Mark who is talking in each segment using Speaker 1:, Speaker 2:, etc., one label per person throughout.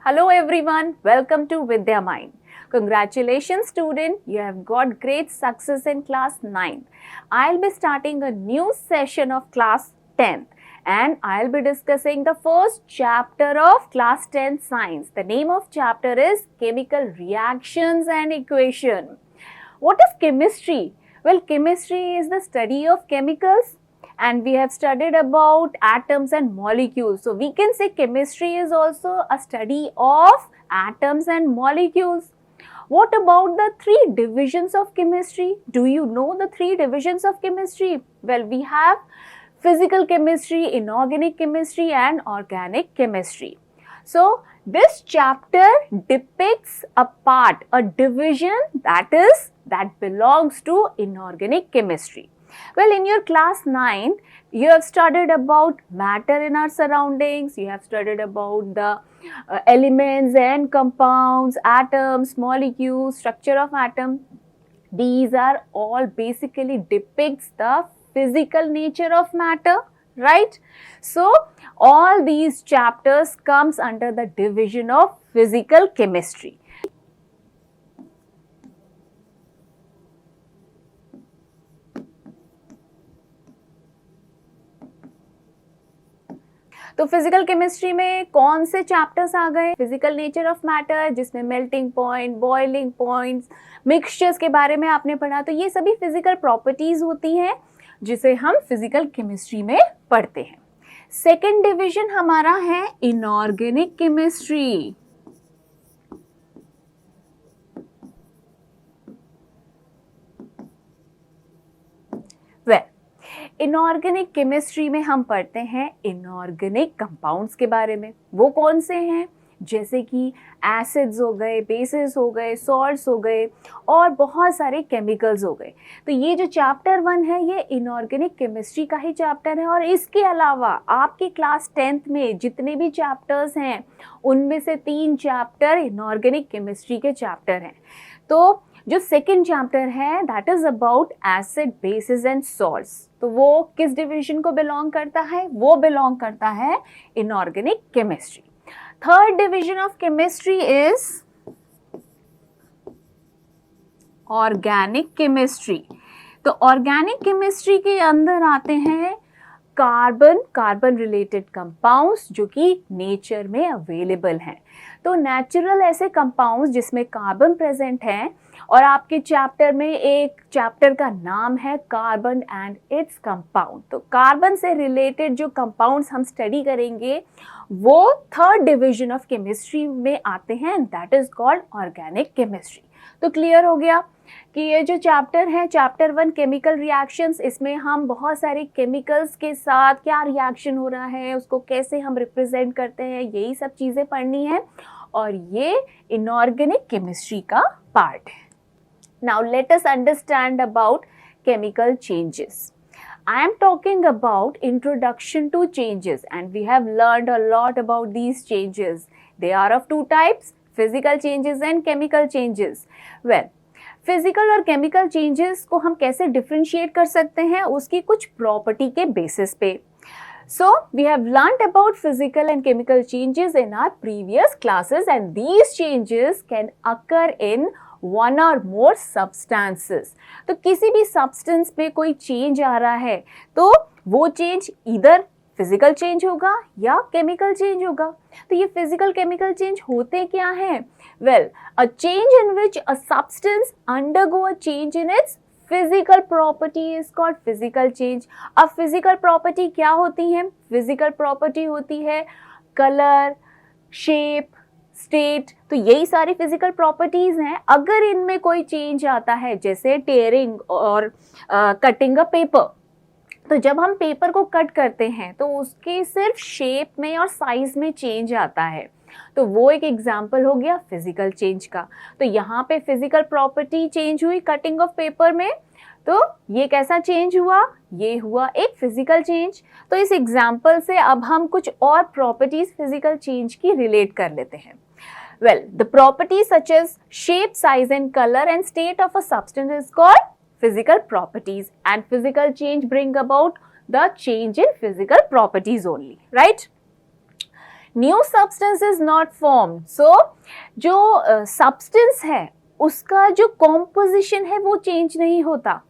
Speaker 1: Hello everyone, welcome to Vidya Mind. Congratulations student, you have got great success in class 9. I'll be starting a new session of class 10th and I'll be discussing the first chapter of class 10 science. The name of chapter is Chemical Reactions and Equation. What is chemistry? Well, chemistry is the study of chemicals and we have studied about atoms and molecules. So we can say chemistry is also a study of atoms and molecules. What about the three divisions of chemistry? Do you know the three divisions of chemistry? Well, we have physical chemistry, inorganic chemistry and organic chemistry. So this chapter depicts a part, a division that belongs to inorganic chemistry. Well, in your class 9, you have studied about matter in our surroundings, you have studied about the elements and compounds, atoms, molecules, structure of atom. These are all basically depicts the physical nature of matter, right? So, all these chapters comes under the division of physical chemistry. तो physical chemistry में कौन से chapters आ गए? Physical nature of matter, जिसमें melting point, boiling points, mixtures के बारे में आपने पढ़ा. तो ये सभी फिजिकल प्रॉपर्टीज होती हैं जिसे हम फिजिकल केमिस्ट्री में पढ़ते हैं. सेकेंड डिविजन हमारा है इनऑर्गेनिक केमिस्ट्री. इनऑर्गेनिक केमिस्ट्री में हम पढ़ते हैं इनऑर्गेनिक कंपाउंड्स के बारे में. वो कौन से हैं? जैसे कि एसिड्स हो गए, बेसिस हो गए, सॉल्ट्स हो गए और बहुत सारे केमिकल्स हो गए. तो ये जो चैप्टर 1 है ये इनऑर्गेनिक केमिस्ट्री का ही चैप्टर है. और इसके अलावा आपकी क्लास 10th में जितने भी चैप्टर्स हैं उनमें से 3 चैप्टर इनऑर्गेनिक केमिस्ट्री के चैप्टर हैं. तो जो सेकेंड चैप्टर है that is about acid, basis and salts. तो वो किस डिवीजन को बिलोंग करता है? वो बिलोंग करता है inorganic chemistry. Third division of chemistry is organic chemistry. तो ऑर्गेनिक केमिस्ट्री के अंदर आते हैं कार्बन रिलेटेड कंपाउंड्स जो कि नेचर में अवेलेबल हैं. तो नेचुरल ऐसे कंपाउंड्स जिसमें कार्बन प्रेजेंट है और आपके चैप्टर में एक चैप्टर का नाम है कार्बन एंड इट्स कंपाउंड. तो कार्बन से रिलेटेड जो कंपाउंड्स हम स्टडी करेंगे वो थर्ड डिवीजन ऑफ केमिस्ट्री में आते हैं, that is called organic chemistry. तो क्लियर हो गया कि ये जो चैप्टर है चैप्टर 1 केमिकल रिएक्शंस, इसमें हम बहुत सारे केमिकल्स के साथ क्या रिएक्शन हो रहा है उसको कैसे हम रिप्रेजेंट करते हैं यही सब चीज़ें पढ़नी है और ये इनऑर्गेनिक केमिस्ट्री का पार्ट है. Now let us understand about chemical changes. I am talking about introduction to changes and we have learned a lot about these changes. They are of two types, physical changes and chemical changes. Well, physical और chemical changes को हम कैसे differentiate कर सकते हैं उसकी कुछ property के बेसिस पे. So, we have learnt about physical and chemical changes in our previous classes and these changes can occur in one or more substances. तो किसी भी substance में कोई change आ रहा है तो वो change either फिजिकल चेंज होगा या केमिकल चेंज होगा. तो ये फिजिकल केमिकल चेंज होते क्या हैं? Well, a change in which a substance undergo a change in its physical property is called physical change. अब फिजिकल प्रॉपर्टी क्या होती है? फिजिकल प्रॉपर्टी होती है कलर, शेप, स्टेट. तो यही सारी फिजिकल प्रॉपर्टीज हैं. अगर इनमें कोई चेंज आता है जैसे टेयरिंग और कटिंग अ पेपर, तो जब हम पेपर को कट करते हैं तो उसके सिर्फ शेप में और साइज में चेंज आता है. तो वो एक एग्जाम्पल हो गया फिजिकल चेंज का. तो यहाँ पे फिजिकल प्रॉपर्टी चेंज हुई कटिंग ऑफ पेपर में. तो ये कैसा चेंज हुआ? ये हुआ एक फिजिकल चेंज. तो इस एग्जाम्पल से अब हम कुछ और प्रॉपर्टीज फिजिकल चेंज की रिलेट कर लेते हैं. Well, the properties such as shape, size and color and state of a substance is called physical properties and physical change bring about the change in physical properties only, right? New substance is not form. So जो substance है उसका जो composition है वो change नहीं होता।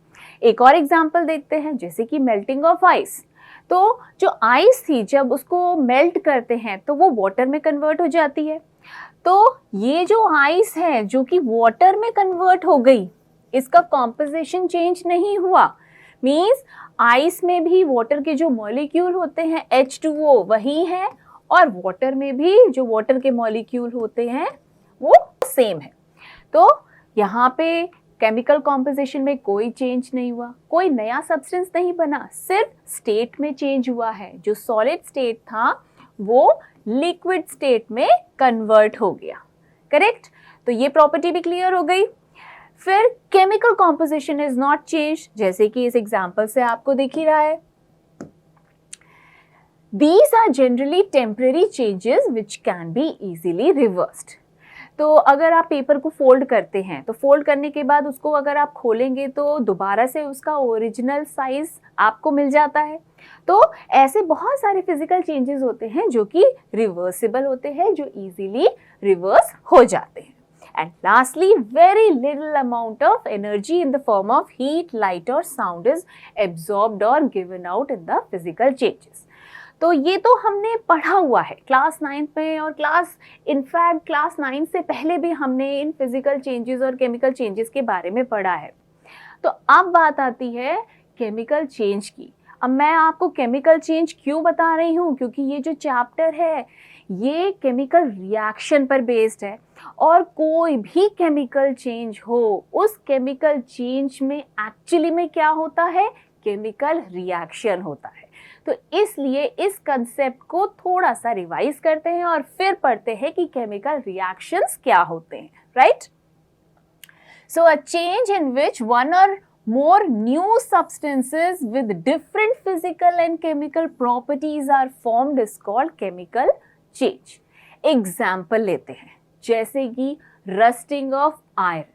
Speaker 1: एक और एग्जांपल देखते हैं, जैसे कि मेल्टिंग ऑफ आइस। तो जो आइस थी जब उसको मेल्ट करते हैं तो वो वाटर में कन्वर्ट हो जाती है। तो ये जो आइस है जो कि वाटर में कन्वर्ट हो गई, इसका कॉम्पोजिशन चेंज नहीं हुआ। मीन्स आइस में भी वाटर के जो मॉलिक्यूल होते हैं H2O वही है, और वाटर में भी जो वाटर के मॉलिक्यूल होते हैं वो सेम है। तो यहाँ पे केमिकल कॉम्पोजिशन में कोई चेंज नहीं हुआ, कोई नया सब्सटेंस नहीं बना, सिर्फ स्टेट में चेंज हुआ है। जो सॉलिड स्टेट था वो लिक्विड स्टेट में कन्वर्ट हो गया। करेक्ट? तो ये प्रॉपर्टी भी क्लियर हो गई। फिर chemical composition is not change, जैसे कि इस एग्जांपल से आपको दिख ही रहा है। These are generally temporary changes which can be easily reversed. तो अगर आप पेपर को फोल्ड करते हैं तो फोल्ड करने के बाद उसको अगर आप खोलेंगे तो दोबारा से उसका ओरिजिनल साइज आपको मिल जाता है। तो ऐसे बहुत सारे फिजिकल चेंजेस होते हैं जो कि रिवर्सिबल होते हैं, जो इजीली रिवर्स हो जाते हैं। And lastly, very little amount of energy in the form of heat, light or sound is absorbed or given out in the physical changes. तो ये तो हमने पढ़ा हुआ है क्लास 9 में, और इनफैक्ट क्लास 9 से पहले भी हमने इन फिजिकल चेंजेस और केमिकल चेंजेस के बारे में पढ़ा है। तो अब बात आती है केमिकल चेंज की। अब मैं आपको केमिकल चेंज क्यों बता रही हूँ, क्योंकि ये जो चैप्टर है ये केमिकल रिएक्शन पर बेस्ड है, और कोई भी केमिकल चेंज हो उस केमिकल चेंज में एक्चुअली में क्या होता है, केमिकल रिएक्शन होता है। तो इसलिए इस कंसेप्ट को थोड़ा सा रिवाइज करते हैं और फिर पढ़ते हैं कि केमिकल रिएक्शंस क्या होते हैं, right? So a change in which one और more new substances with different physical and chemical properties are formed is called chemical change. Example लेते हैं, जैसे कि rusting of iron.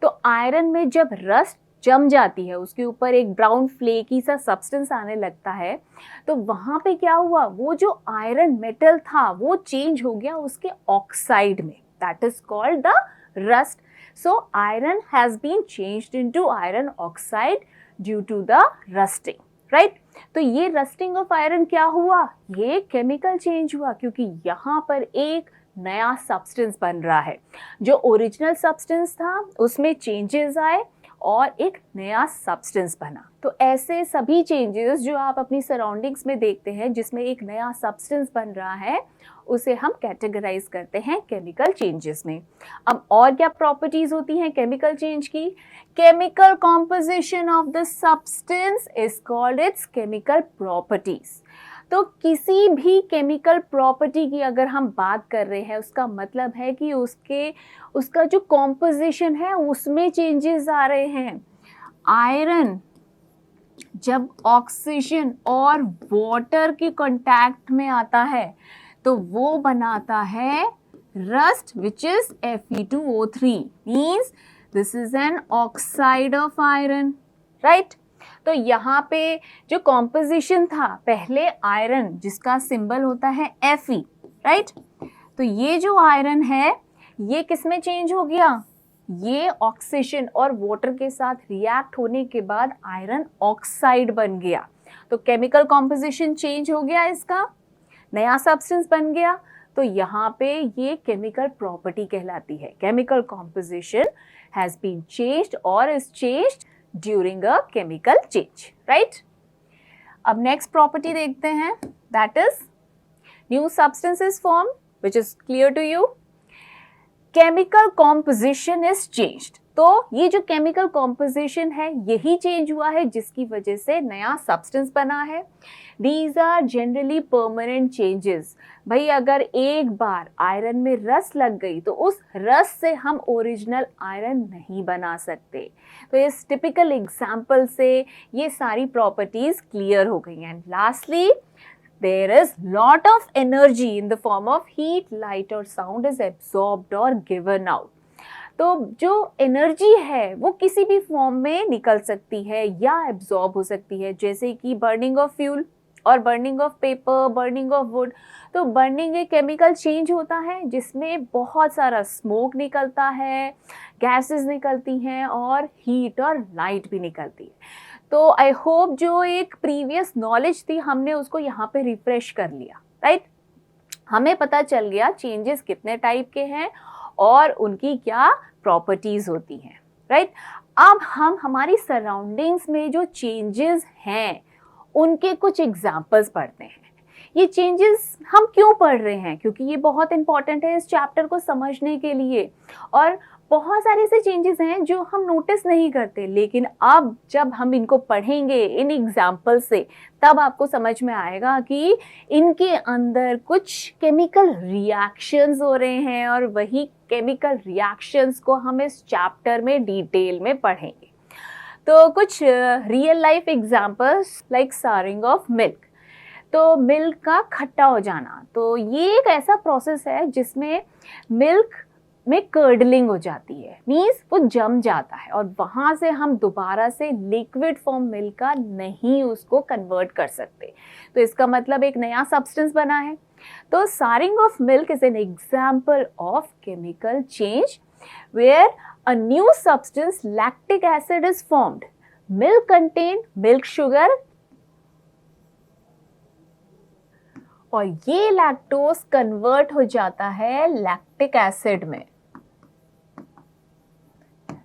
Speaker 1: तो आयरन में जब रस्ट जम जाती है, उसके ऊपर एक ब्राउन फ्लेकी सा सब्सटेंस आने लगता है, तो वहां पे क्या हुआ, वो जो आयरन मेटल था वो चेंज हो गया उसके ऑक्साइड में। That is called the rust. So iron has been changed into iron oxide due to the rusting, right? तो ये rusting of iron क्या हुआ, ये केमिकल चेंज हुआ, क्योंकि यहाँ पर एक नया सब्सटेंस बन रहा है। जो ओरिजिनल सब्सटेंस था उसमें चेंजेस आए और एक नया सब्सटेंस बना। तो ऐसे सभी चेंजेस जो आप अपनी सराउंडिंग्स में देखते हैं जिसमें एक नया सब्सटेंस बन रहा है, उसे हम कैटेगराइज करते हैं केमिकल चेंजेस में। अब और क्या प्रॉपर्टीज होती हैं केमिकल चेंज की? Chemical composition of the substance is called its chemical properties. तो किसी भी केमिकल प्रॉपर्टी की अगर हम बात कर रहे हैं, उसका मतलब है कि उसका जो कॉम्पोजिशन है उसमें चेंजेस आ रहे हैं। आयरन जब ऑक्सीजन और वाटर के कांटेक्ट में आता है तो वो बनाता है rust, which is Fe2O3, means this is N oxide of iron, right? तो यहाँ पे जो कॉम्पोजिशन था, पहले आयरन जिसका सिंबल होता है Fe, राइट? तो ये जो आयरन है ये किस में चेंज हो गया, ये ऑक्सीजन और वाटर के साथ रिएक्ट होने के बाद आयरन ऑक्साइड बन गया। तो केमिकल कॉम्पोजिशन चेंज हो गया, इसका नया सब्सटेंस बन गया। तो यहाँ पे ये केमिकल प्रॉपर्टी कहलाती है। Chemical composition has been changed or is changed during a chemical change, right? अब नेक्स्ट प्रॉपर्टी देखते हैं, that is new substance is form, which is clear to you. Chemical composition is changed. तो ये जो chemical composition है यही change हुआ है जिसकी वजह से नया सब्सटेंस बना है। These are generally permanent changes. भाई अगर एक बार आयरन में रस लग गई तो उस रस से हम ओरिजिनल आयरन नहीं बना सकते। तो इस टिपिकल एग्जाम्पल से ये सारी प्रॉपर्टीज क्लियर हो गई हैं। Lastly, there is lot of energy in the form of heat, light or sound is absorbed or given out. तो जो एनर्जी है वो किसी भी फॉर्म में निकल सकती है या एब्जॉर्ब हो सकती है, जैसे कि बर्निंग ऑफ फ्यूल, और burning of paper, burning of would. तो बर्निंग एक केमिकल चेंज होता है जिसमें बहुत सारा स्मोक निकलता है, गैसेस निकलती हैं और हीट और लाइट भी निकलती है। तो आई होप जो एक प्रीवियस नॉलेज थी हमने उसको यहाँ पे रिफ्रेश कर लिया, राइट। हमें पता चल गया चेंजेस कितने टाइप के हैं और उनकी क्या प्रॉपर्टीज होती हैं, राइट। अब हम हमारी सराउंडिंग्स में जो चेंजेस हैं उनके कुछ एग्जाम्पल्स पढ़ते हैं। ये चेंजेस हम क्यों पढ़ रहे हैं, क्योंकि ये बहुत इंपॉर्टेंट है इस चैप्टर को समझने के लिए। और बहुत सारे ऐसे चेंजेस हैं जो हम नोटिस नहीं करते, लेकिन अब जब हम इनको पढ़ेंगे इन एग्जाम्पल से तब आपको समझ में आएगा कि इनके अंदर कुछ केमिकल रिएक्शंस हो रहे हैं और वही केमिकल रिएक्शंस को हम इस चैप्टर में डिटेल में पढ़ेंगे। तो कुछ real life examples like sharing of milk. तो मिल्क का खट्टा हो जाना, तो ये एक ऐसा प्रोसेस है जिसमें मिल्क में कर्डलिंग हो जाती है, मीन्स वो जम जाता है और वहाँ से हम दोबारा से लिक्विड फॉर्म मिल्क का नहीं उसको कन्वर्ट कर सकते। तो इसका मतलब एक नया सब्सटेंस बना है। तो souring of milk is an example of chemical change where a new substance lactic acid is formed. Milk contain milk sugar और ये लैक्टोज कन्वर्ट हो जाता है लैक्टिक एसिड में।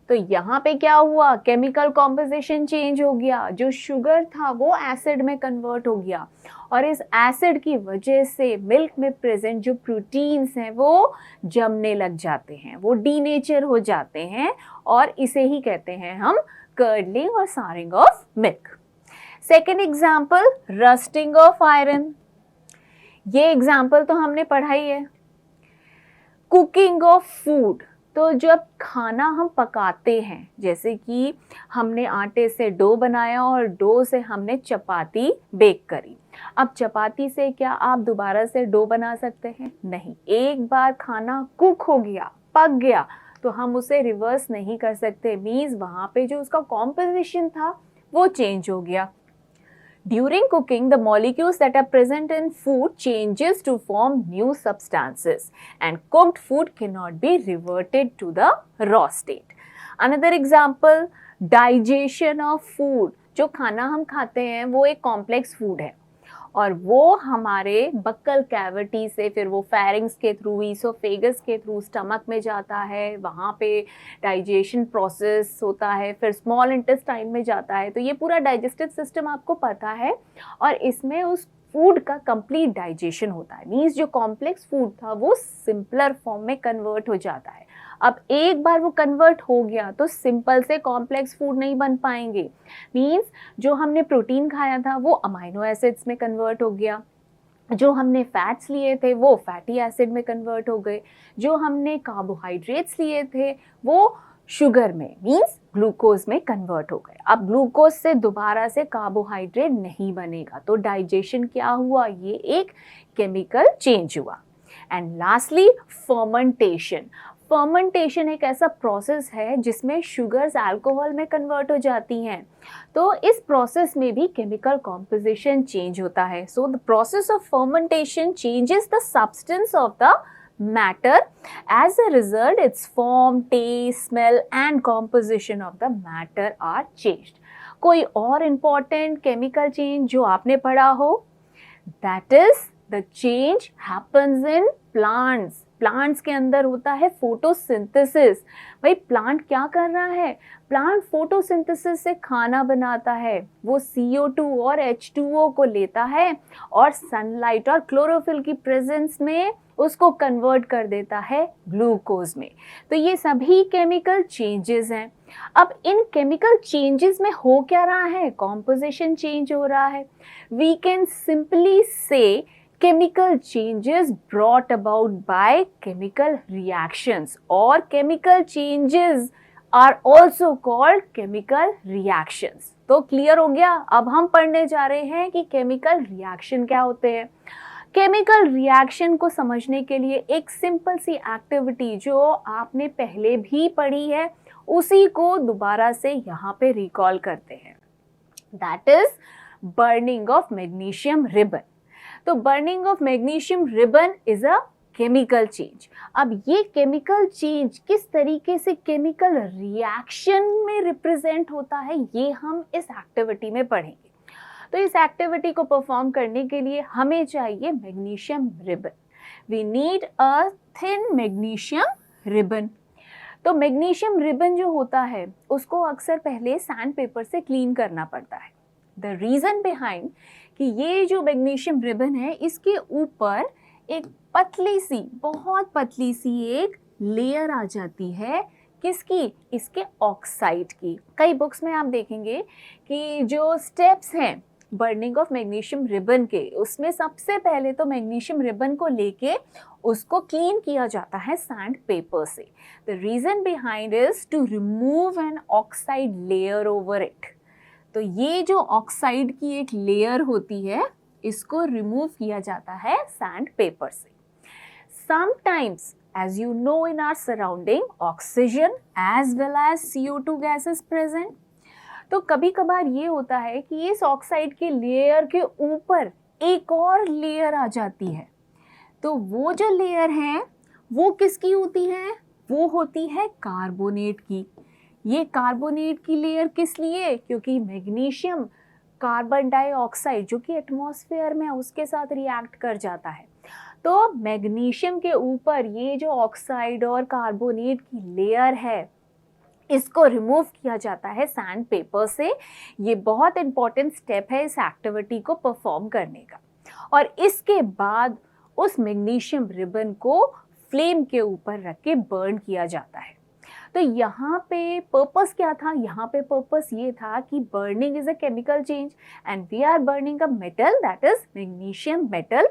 Speaker 1: तो यहाँ पे क्या हुआ, केमिकल कॉम्पोजिशन चेंज हो गया, जो शुगर था वो एसिड में कन्वर्ट हो गया और इस एसिड की वजह से मिल्क में प्रेजेंट जो प्रोटीन्स हैं वो जमने लग जाते हैं, वो डीनेचर हो जाते हैं और इसे ही कहते हैं हम कर्डलिंग और sharing of milk. Second example, rusting of iron. ये एग्जाम्पल तो हमने पढ़ाई है। कुकिंग ऑफ फूड, तो जब खाना हम पकाते हैं, जैसे कि हमने आटे से डो बनाया और डो से हमने चपाती बेक करी। अब चपाती से क्या आप दोबारा से डो बना सकते हैं? नहीं। एक बार खाना कुक हो गया, पक गया, तो हम उसे रिवर्स नहीं कर सकते, मीन्स वहाँ पे जो उसका कॉम्पोजिशन था वो चेंज हो गया। During cooking, the molecules that are present in food changes to form new substances and cooked food cannot be reverted to the raw state. Another example, digestion of food. जो खाना हम खाते हैं वो एक कॉम्प्लेक्स फूड है और वो हमारे बक्कल कैविटी से फिर वो फेरिंग्स के थ्रू, ईसोफेगस के थ्रू स्टमक में जाता है, वहाँ पे डाइजेशन प्रोसेस होता है, फिर स्मॉल इंटेस्टाइन में जाता है। तो ये पूरा डाइजेस्टिव सिस्टम आपको पता है और इसमें उस फूड का कंप्लीट डाइजेशन होता है, मीन्स जो कॉम्प्लेक्स फूड था वो सिंपलर फॉर्म में कन्वर्ट हो जाता है। अब एक बार वो कन्वर्ट हो गया तो सिंपल से कॉम्प्लेक्स फूड नहीं बन पाएंगे, मीन्स जो हमने प्रोटीन खाया था वो अमाइनो एसिड्स में कन्वर्ट हो गया, जो हमने फैट्स लिए थे वो फैटी एसिड में कन्वर्ट हो गए, जो हमने कार्बोहाइड्रेट्स लिए थे वो शुगर में, मीन्स ग्लूकोज में कन्वर्ट हो गए। अब ग्लूकोज से दोबारा से कार्बोहाइड्रेट नहीं बनेगा, तो डाइजेशन क्या हुआ, ये एक केमिकल चेंज हुआ। And lastly fermentation. फर्मेंटेशन एक ऐसा प्रोसेस है जिसमें शुगर्स अल्कोहल में कन्वर्ट हो जाती हैं, तो इस प्रोसेस में भी केमिकल कॉम्पोजिशन चेंज होता है। So the process of fermentation changes the substance of the matter. As a result, its form, taste, smell and composition of the matter are changed. कोई और important chemical change जो आपने पढ़ा हो? That is the change happens in plants. Plants के अंदर होता है फोटोसिंथेसिस। भाई प्लांट क्या कर रहा है? प्लांट फोटोसिंथेसिस से खाना बनाता है, वो CO2 और H2O को लेता है और सनलाइट और क्लोरोफिल की प्रेजेंस में उसको कन्वर्ट कर देता है ग्लूकोज में। तो ये सभी केमिकल चेंजेस हैं। अब इन केमिकल चेंजेस में हो क्या रहा है? कॉम्पोजिशन चेंज हो रहा है। वी कैन सिंपली से chemical changes brought about by chemical reactions or chemical changes are also called chemical reactions. तो क्लियर हो गया? अब हम पढ़ने जा रहे हैं कि केमिकल रिएक्शन क्या होते हैं। केमिकल रिएक्शन को समझने के लिए एक सिंपल सी एक्टिविटी जो आपने पहले भी पढ़ी है उसी को दोबारा से यहाँ पे रिकॉल करते हैं। That is burning of magnesium ribbon. तो burning of magnesium ribbon is a chemical change. अब ये केमिकल चेंज किस तरीके से केमिकल रिएक्शन में रिप्रेजेंट होता है, ये हम इस एक्टिविटी में पढ़ेंगे। तो इस एक्टिविटी को परफॉर्म करने के लिए हमें चाहिए magnesium ribbon. We need a thin magnesium ribbon. तो मैग्नीशियम रिबन जो होता है उसको अक्सर पहले सैंड पेपर से क्लीन करना पड़ता है। द रीज़न बिहाइंड कि ये जो मैग्नीशियम रिबन है इसके ऊपर एक पतली सी, बहुत पतली सी एक लेयर आ जाती है। किसकी? इसके ऑक्साइड की। कई बुक्स में आप देखेंगे कि जो स्टेप्स हैं बर्निंग ऑफ मैग्नीशियम रिबन के, उसमें सबसे पहले तो मैग्नीशियम रिबन को लेके उसको क्लीन किया जाता है सैंड पेपर से। The reason behind is to remove an oxide layer over it. तो ये जो ऑक्साइड की एक लेयर होती है इसको रिमूव किया जाता है सैंड पेपर से। Sometimes, as you know, in our surrounding, oxygen as well as CO2 gas is present. तो कभी कभार ये होता है कि इस ऑक्साइड के लेयर के ऊपर एक और लेयर आ जाती है। तो वो जो लेयर है वो किसकी होती है? वो होती है कार्बोनेट की। ये कार्बोनेट की लेयर किस लिए? क्योंकि मैग्नीशियम कार्बन डाइऑक्साइड जो कि एटमॉस्फेयर में उसके साथ रिएक्ट कर जाता है। तो मैग्नीशियम के ऊपर ये जो ऑक्साइड और कार्बोनेट की लेयर है इसको रिमूव किया जाता है सैंड पेपर से। ये बहुत इंपॉर्टेंट स्टेप है इस एक्टिविटी को परफॉर्म करने का। और इसके बाद उस मैग्नीशियम रिबन को फ्लेम के ऊपर रख के बर्न किया जाता है। तो यहाँ पे पर्पस क्या था? यहाँ पे पर्पस ये था कि burning is a chemical change and we are burning a metal that is magnesium metal,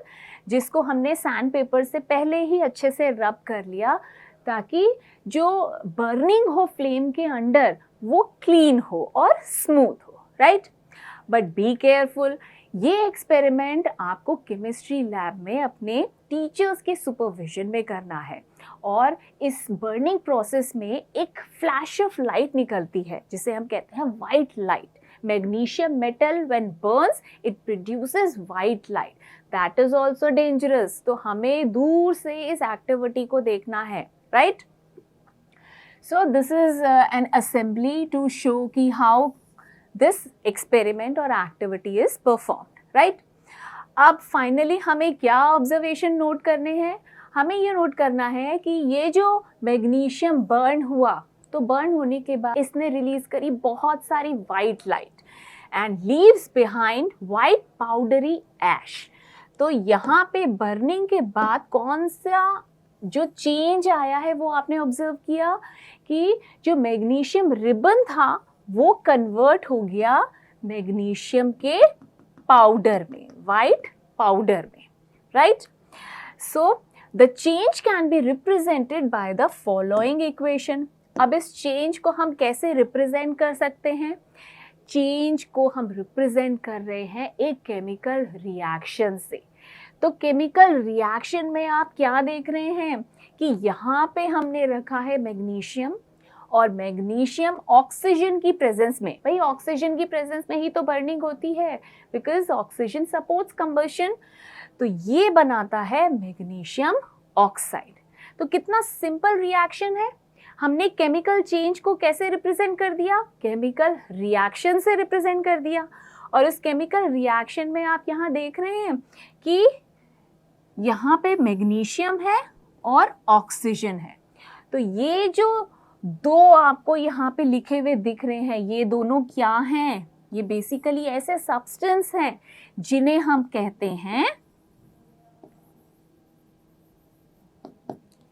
Speaker 1: जिसको हमने सैंड पेपर से पहले ही अच्छे से रब कर लिया ताकि जो बर्निंग हो फ्लेम के अंडर वो क्लीन हो और स्मूथ हो, राइट? बट बी केयरफुल, ये एक्सपेरिमेंट आपको केमिस्ट्री लैब में अपने टीचर्स के सुपरविजन में करना है। और इस बर्निंग प्रोसेस में एक फ्लैश ऑफ लाइट निकलती है जिसे हम कहते हैं white light. Magnesium metal when burns it produces white light, that is also dangerous. तो हमें दूर से इस एक्टिविटी को देखना है, right? So this is an assembly to show कि हाउ दिस एक्सपेरिमेंट और एक्टिविटी इज परफॉर्म्ड, राइट? अब फाइनली हमें क्या ऑब्जर्वेशन नोट करने हैं? हमें ये नोट करना है कि ये जो मैग्नीशियम बर्न हुआ, तो बर्न होने के बाद इसने रिलीज करी बहुत सारी white light and leaves behind white powdery ash. तो यहाँ पे बर्निंग के बाद कौन सा जो चेंज आया है वो आपने ऑब्जर्व किया कि जो मैग्नीशियम रिबन था वो कन्वर्ट हो गया मैग्नीशियम के पाउडर में, वाइट पाउडर में, right? So the change can be represented by the following equation. अब इस चेंज को हम कैसे रिप्रेजेंट कर सकते हैं? चेंज को हम रिप्रेजेंट कर रहे हैं एक केमिकल रिएक्शन से। तो केमिकल रिएक्शन में आप क्या देख रहे हैं कि यहाँ पे हमने रखा है मैग्नीशियम, और मैग्नीशियम ऑक्सीजन की प्रेजेंस में, भाई ऑक्सीजन की प्रेजेंस में ही तो बर्निंग होती है बिकॉज ऑक्सीजन सपोर्ट्स कंबशन। तो ये बनाता है मैग्नीशियम ऑक्साइड। तो कितना सिंपल रिएक्शन है। हमने केमिकल चेंज को कैसे रिप्रेजेंट कर दिया? केमिकल रिएक्शन से रिप्रेजेंट कर दिया। और उस केमिकल रिएक्शन में आप यहाँ देख रहे हैं कि यहाँ पे मैग्नीशियम है और ऑक्सीजन है। तो ये जो दो आपको यहाँ पे लिखे हुए दिख रहे हैं, ये दोनों क्या हैं? ये बेसिकली ऐसे सब्सटेंस हैं जिन्हें हम कहते हैं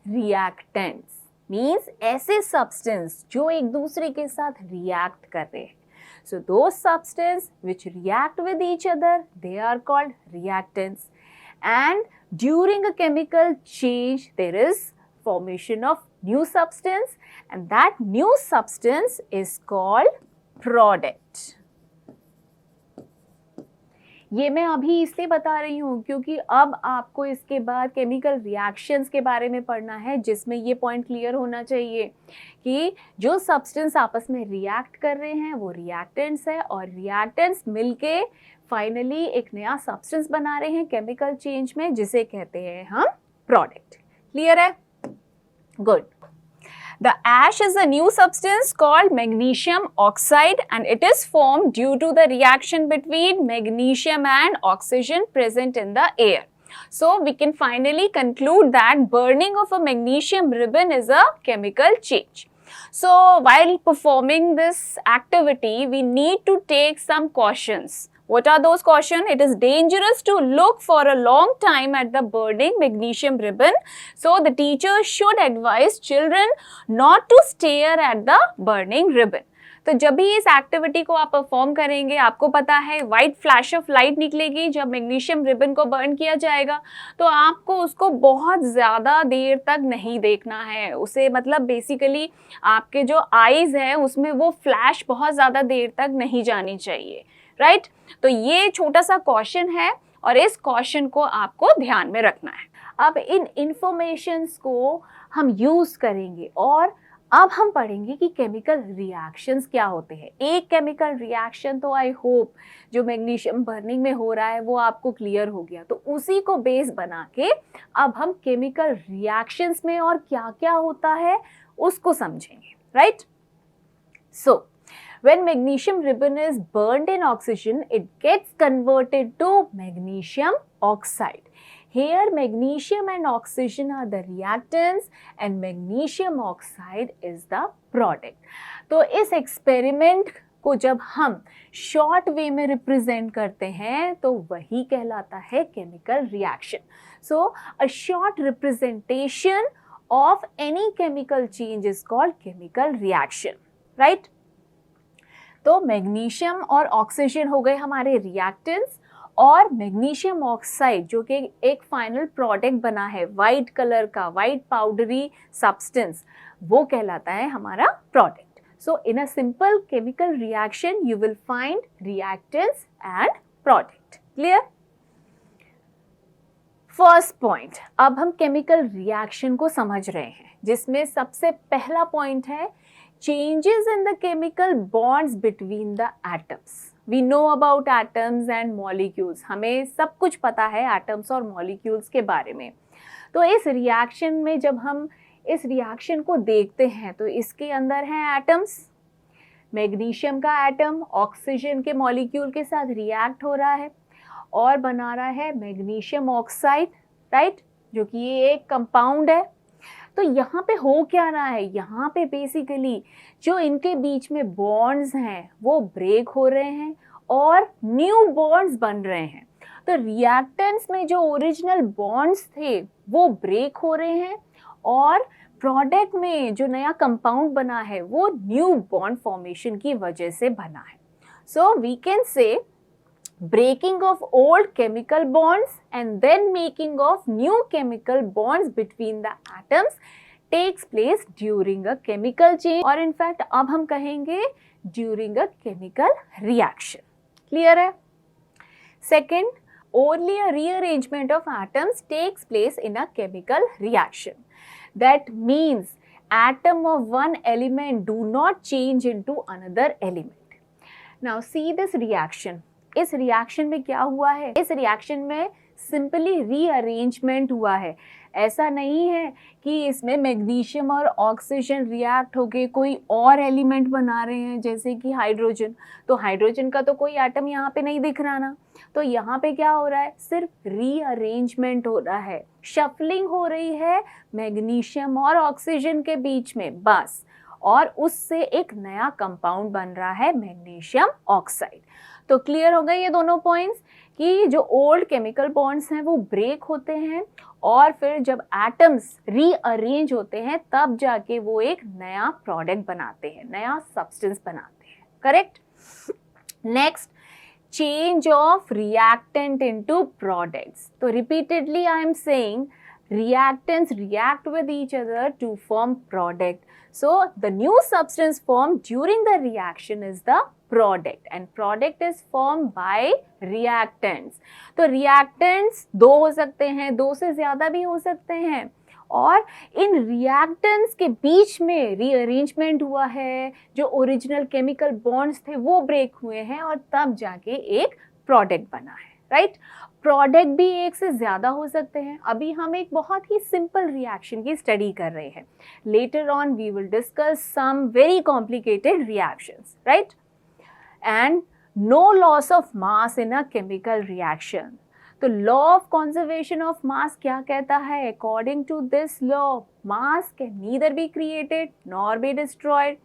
Speaker 1: रिएक्टेंट्स। मीन्स ऐसे सब्सटेंस जो एक दूसरे के साथ रिएक्ट कर रहे हैं। So those substances which react with each other, they are called reactants. And during a chemical change, there is formation of new substance, and that new substance is called product. ये मैं अभी इसलिए बता रही हूँ क्योंकि अब आपको इसके बाद केमिकल रिएक्शंस के बारे में पढ़ना है, जिसमें ये पॉइंट क्लियर होना चाहिए कि जो सब्सटेंस आपस में रिएक्ट कर रहे हैं वो रिएक्टेंट्स है, और रिएक्टेंट्स मिलके फाइनली एक नया सब्सटेंस बना रहे हैं केमिकल चेंज में, जिसे कहते हैं हम प्रोडक्ट। क्लियर है? Good. The ash is a new substance called magnesium oxide and it is formed due to the reaction between magnesium and oxygen present in the air. So we can finally conclude that burning of a magnesium ribbon is a chemical change. So while performing this activity, we need to take some cautions. What are those cautions? It is dangerous to look for a long time at the burning magnesium ribbon. So the teacher should advise children not to stare at the burning ribbon. तो जब भी इस activity को आप perform करेंगे, आपको पता है वाइट फ्लैश ऑफ लाइट निकलेगी जब मैग्नीशियम रिबन को बर्न किया जाएगा, तो आपको उसको बहुत ज़्यादा देर तक नहीं देखना है। उसे मतलब बेसिकली आपके जो आईज हैं उसमें वो फ्लैश बहुत ज़्यादा देर तक नहीं जानी चाहिए, राइट? तो ये छोटा सा क्वेश्चन है और इस क्वेश्चन को आपको ध्यान में रखना है। अब इन इंफॉर्मेशंस को हम यूज़ करेंगे और अब हम पढ़ेंगे कि केमिकल रिएक्शंस क्या होते हैं। एक केमिकल रिएक्शन तो आई होप जो मैग्नीशियम बर्निंग में हो रहा है वो आपको क्लियर हो गया, तो उसी को बेस बना के अब हम केमिकल रिएक्शंस में और क्या क्या होता है उसको समझेंगे, right? So when magnesium ribbon is burned in oxygen, it gets converted to magnesium oxide. Here magnesium and oxygen are the reactants and magnesium oxide is the product. तो इस एक्सपेरिमेंट को जब हम शॉर्ट वे में represent करते हैं तो वही कहलाता है chemical reaction. So a short representation of any chemical change is called chemical reaction, right? तो मैग्नीशियम और ऑक्सीजन हो गए हमारे रिएक्टेंट्स और मैग्नीशियम ऑक्साइड जो कि एक फाइनल प्रोडक्ट बना है वाइट कलर का, वाइट पाउडरी सब्सटेंस, वो कहलाता है हमारा product. So in a simple chemical reaction you will find reactants and product. Clear? First point, अब हम केमिकल रिएक्शन को समझ रहे हैं जिसमें सबसे पहला पॉइंट है changes in the chemical bonds between the atoms. We know about atoms and molecules. हमें सब कुछ पता है atoms और molecules के बारे में। तो इस रिएक्शन में जब हम इस रिएक्शन को देखते हैं तो इसके अंदर हैं एटम्स, मैग्नीशियम का एटम ऑक्सीजन के मॉलिक्यूल के साथ रिएक्ट हो रहा है और बना रहा है मैग्नीशियम ऑक्साइड, राइट? जो कि ये एक कंपाउंड है। तो यहाँ पे हो क्या रहा है? यहाँ पे बेसिकली जो इनके बीच में बॉन्ड्स हैं वो ब्रेक हो रहे हैं और न्यू बॉन्ड्स बन रहे हैं। तो रिएक्टेंट्स में जो ओरिजिनल बॉन्ड्स थे वो ब्रेक हो रहे हैं और प्रोडक्ट में जो नया कंपाउंड बना है वो न्यू बॉन्ड फॉर्मेशन की वजह से बना है। So we can say breaking of old chemical bonds and then making of new chemical bonds between the atoms takes place during a chemical change or in fact अब हम कहेंगे during a chemical reaction. Clear है? Second, only a rearrangement of atoms takes place in a chemical reaction. That means atom of one element do not change into another element. Now see this reaction. इस reaction में क्या हुआ है? इस reaction में simply rearrangement हुआ है। ऐसा नहीं है कि इसमें मैग्नीशियम और ऑक्सीजन रिएक्ट होके कोई और एलिमेंट बना रहे हैं जैसे कि हाइड्रोजन। तो हाइड्रोजन का तो कोई एटम यहाँ पे नहीं दिख रहा ना, तो यहाँ पे क्या हो रहा है? सिर्फ रीअरेंजमेंट हो रहा है, शफलिंग हो रही है मैग्नीशियम और ऑक्सीजन के बीच में बस, और उससे एक नया कंपाउंड बन रहा है मैग्नीशियम ऑक्साइड। तो क्लियर हो गए ये दोनों पॉइंट्स कि जो ओल्ड केमिकल बॉन्ड्स हैं वो ब्रेक होते हैं और फिर जब एटम्स रीअरेंज होते हैं तब जाके वो एक नया प्रोडक्ट बनाते हैं, नया सब्सटेंस बनाते हैं। Correct? Next, change of reactant into products. तो repeatedly I am saying reactants react with each other to form product. So the new substance formed during the reaction is the product and product is formed by reactants. तो reactants दो हो सकते हैं, दो से ज़्यादा भी हो सकते हैं और इन reactants के बीच में rearrangement हुआ है, जो original chemical bonds थे वो break हुए हैं और तब जाके एक प्रोडक्ट बना है, राइट। प्रोडक्ट भी एक से ज़्यादा हो सकते हैं। अभी हम एक बहुत ही सिंपल रिएक्शन की स्टडी कर रहे हैं। Later on we will discuss some very complicated reactions, right. And no loss of mass in a chemical reaction. तो law of conservation of mass क्या कहता है? According to this law, mass can neither be created nor be destroyed,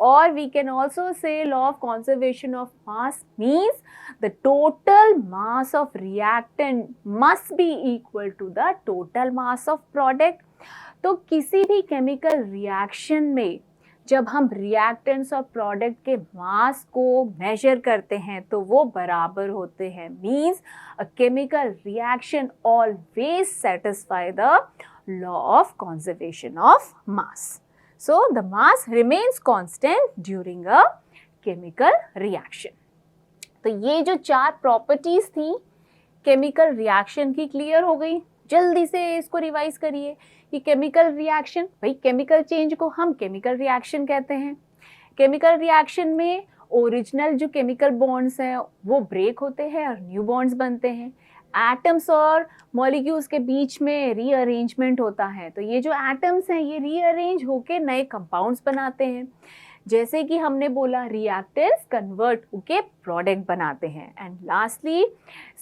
Speaker 1: or we can also say law of conservation of mass means the total mass of reactant must be equal to the total mass of product. तो किसी भी chemical reaction में जब हम reactants और product के मास को major करते हैं तो वो बराबर होते हैं। Means a chemical reaction always satisfy the law of conservation of mass. So the mass remains constant during a chemical reaction. तो ये जो 4 प्रॉपर्टीज थी केमिकल रिएक्शन की क्लियर हो गई। जल्दी से इसको रिवाइज करिए कि केमिकल रिएक्शन, भाई केमिकल चेंज को हम केमिकल रिएक्शन कहते हैं। केमिकल रिएक्शन में ओरिजिनल जो केमिकल बॉन्ड्स हैं वो ब्रेक होते हैं और न्यू बॉन्ड्स बनते हैं। एटम्स और मॉलिक्यूल्स के बीच में रीअरेंजमेंट होता है। तो ये जो एटम्स हैं ये रीअरेंज होके नए कंपाउंड्स बनाते हैं। जैसे कि हमने बोला रिएक्टेंट्स कन्वर्ट होके प्रोडक्ट बनाते हैं। एंड लास्टली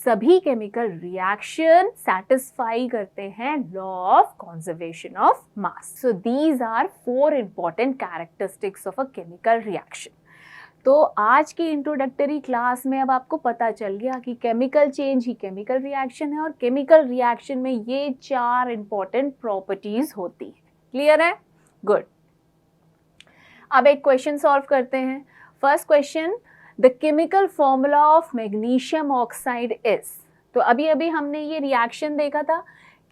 Speaker 1: सभी केमिकल रिएक्शन सेटिस्फाई करते हैं law of conservation of mass. So these are 4 important characteristics of a chemical reaction. तो आज की इंट्रोडक्टरी क्लास में अब आपको पता चल गया कि केमिकल चेंज ही केमिकल रिएक्शन है और केमिकल रिएक्शन में ये 4 इंपॉर्टेंट प्रॉपर्टीज होती हैं. क्लियर है? गुड. अब एक क्वेश्चन सॉल्व करते हैं. First question, the chemical formula of magnesium oxide is. तो अभी अभी हमने ये रिएक्शन देखा था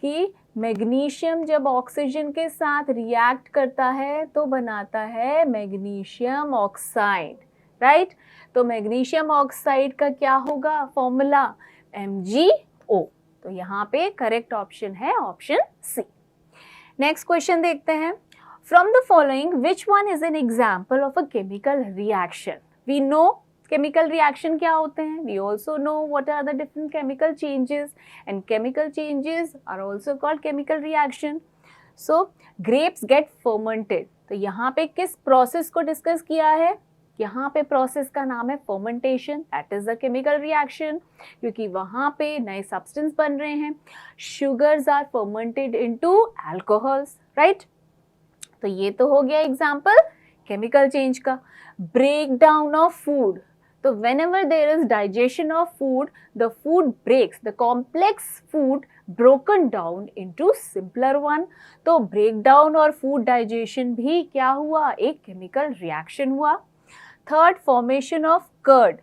Speaker 1: कि मैग्नीशियम जब ऑक्सीजन के साथ रिएक्ट करता है तो बनाता है मैग्नीशियम ऑक्साइड, राइट. तो मैग्नीशियम ऑक्साइड का क्या होगा फॉर्मूला? MgO. तो यहाँ पे करेक्ट ऑप्शन है ऑप्शन सी. नेक्स्ट क्वेश्चन देखते हैं. From the following which one is an example of a chemical reaction? We know chemical reaction क्या होते हैं. We also know what are the different chemical changes and chemical changes are also called chemical reaction. So grapes get fermented. तो यहाँ पे किस process को discuss किया है? यहाँ पे प्रोसेस का नाम है fermentation. That is the chemical reaction, क्योंकि वहाँ पे नए सब्सटेंस बन रहे हैं. Sugars are fermented into alcohols, right. तो ये तो हो गया एग्जाम्पल केमिकल चेंज का. Break down of food. तो whenever there is digestion of food, the food breaks, the complex food broken down into simpler one. तो breakdown और food digestion भी क्या हुआ? एक chemical reaction हुआ. Third, formation of curd.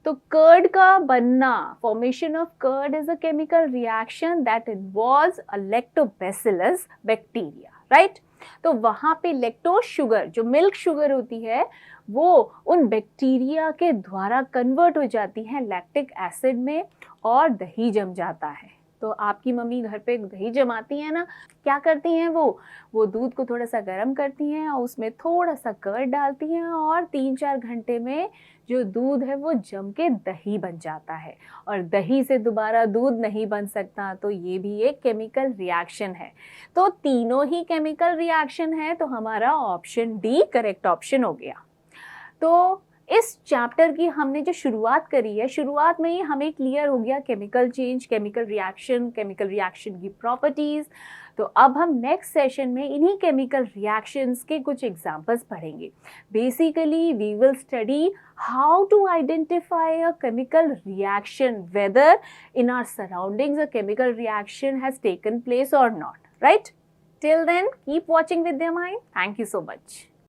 Speaker 1: तो कर्ड का बनना, formation of curd is a chemical reaction that involves a lactobacillus bacteria, right. तो वहाँ पे लैक्टोज शुगर, जो मिल्क शुगर होती है, वो उन बैक्टीरिया के द्वारा कन्वर्ट हो जाती है लैक्टिक एसिड में और दही जम जाता है. तो आपकी मम्मी घर पे दही जमाती है ना, क्या करती हैं वो दूध को थोड़ा सा गर्म करती हैं और उसमें थोड़ा सा कर्ड डालती हैं और 3-4 घंटे में जो दूध है वो जम के दही बन जाता है. और दही से दोबारा दूध नहीं बन सकता, तो ये भी एक केमिकल रिएक्शन है. तो तीनों ही केमिकल रिएक्शन है, तो हमारा ऑप्शन डी करेक्ट ऑप्शन हो गया. तो इस चैप्टर की हमने जो शुरुआत करी है, शुरुआत में ही हमें क्लियर हो गया केमिकल चेंज, केमिकल रिएक्शन की प्रॉपर्टीज़. तो अब हम नेक्स्ट सेशन में इन्हीं केमिकल रिएक्शंस के कुछ एग्जांपल्स पढ़ेंगे. Basically we will study how to identify a chemical reaction, whether in our surroundings a chemical reaction has taken place और not, right. Till then, keep watching Vidya Mind. Thank you so much.